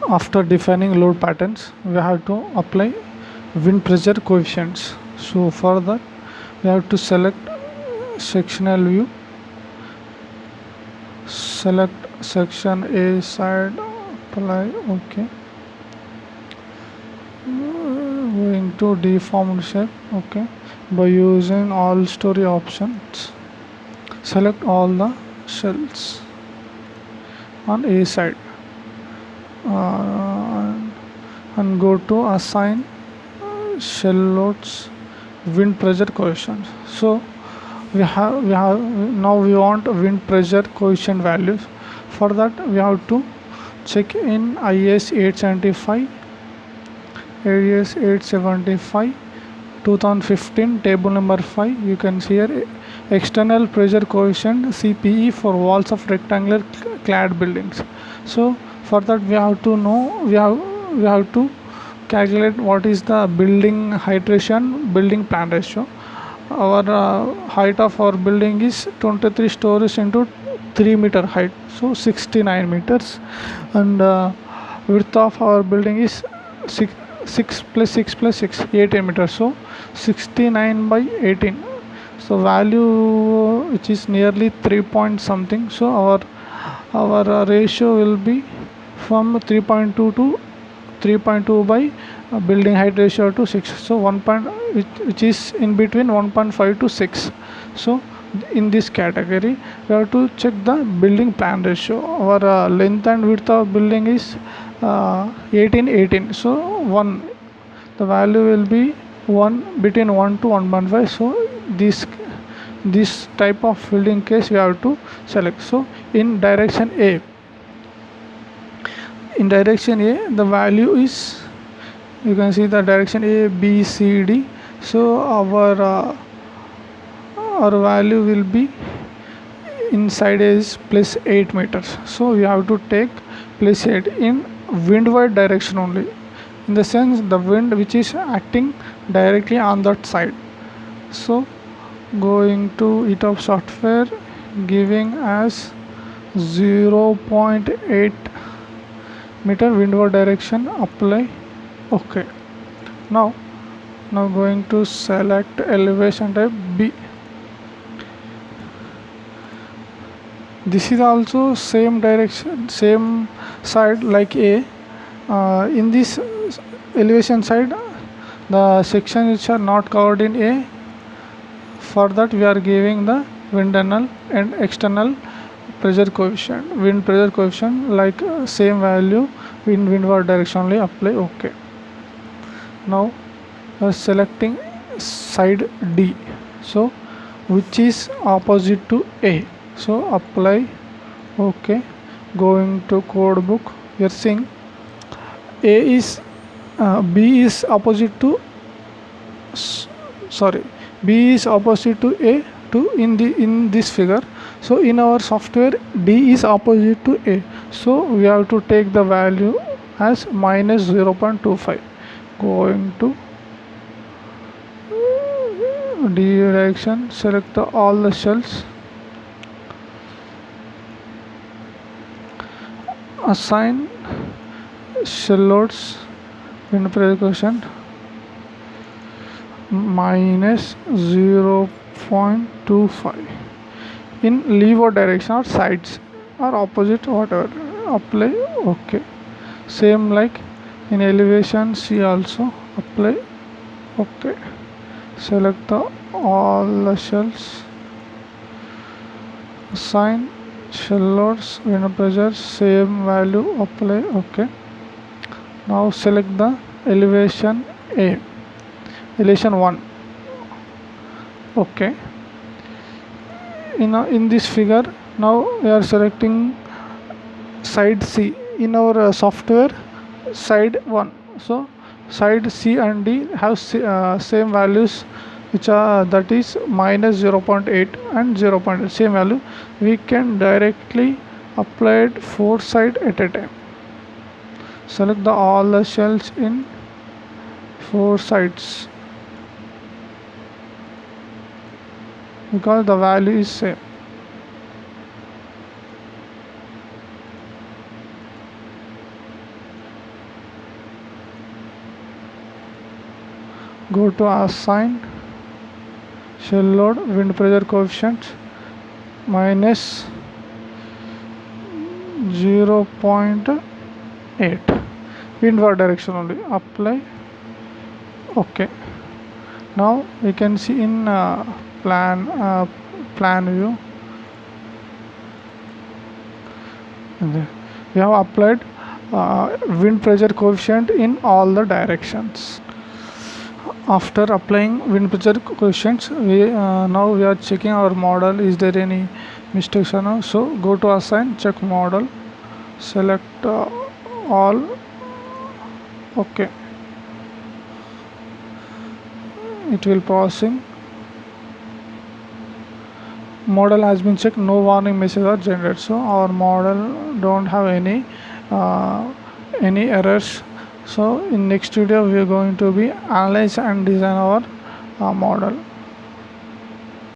After defining load patterns, we have to apply wind pressure coefficients. So for that, we have to select sectional view, select section A side, apply OK, going to deformed shape. OK, by using all story options, select all the shells on A side, and go to assign shell loads wind pressure coefficient. So we have now we want wind pressure coefficient values. For that, we have to check in IS 875, AS 875 2015 table number 5. You can see here external pressure coefficient CPE for walls of rectangular clad buildings. So for that, we have to know, we have to calculate what is the building height ratio and building plan ratio. Our height of our building is 23 stories into 3 meter height, so 69 meters, and width of our building is 6 plus 6 plus 6 18 meters, so 69 by 18, so value which is nearly 3 point something. So our ratio will be from 3.2 to 3.2 by building height ratio to 6, so 1 point, which is in between 1.5 to 6. So in this category, we have to check the building plan ratio. Our length and width of building is 18, so 1, the value will be 1, between 1 to 1.5. So this type of building case we have to select. So in direction A, the value is, you can see the direction A, B, C, D. So our value will be inside is plus 8 meters. So we have to take plus 8 in windward direction only, in the sense the wind which is acting directly on that side. So going to ETOP software, giving as 0.8 meter windward direction, apply OK. Now going to select elevation type B. This is also same direction, same side like A. In this elevation side, the sections which are not covered in A, for that we are giving the internal and external pressure coefficient, wind pressure coefficient, like same value in windward direction only, apply OK. Now selecting side D, so which is opposite to A, so apply OK. Going to code book, we are seeing B is opposite to B is opposite to A to in this figure. So in our software, D is opposite to A, so we have to take the value as minus 0.25. Going to D direction, select all the shells, assign shell loads wind pressure coefficient minus 0.25 in leeward direction or sides or opposite, whatever, apply OK. Same like in elevation C also, apply OK. Select all the shells, assign shell loads wind pressure, same value, apply OK. Now select the elevation A, elevation 1 OK. In this figure, now we are selecting side C. In our software, side 1, so side C and D have same values, which are, that is minus 0.8 and 0.8, same value. We can directly apply it 4 sides at a time. Select all the shells in 4 sides, because the value is same. go to assign shell load wind pressure coefficient minus 0.8 windward direction only, apply. Okay, now we can see in plan view, and we have applied wind pressure coefficient in all the directions. After applying wind pressure coefficients, now we are checking our model, is there any mistakes or no. So go to assign, check model, select all. Okay, it will processing. Model has been checked, no warning message are generated, so our model don't have any errors. So in next video we are going to be analyze and design our model.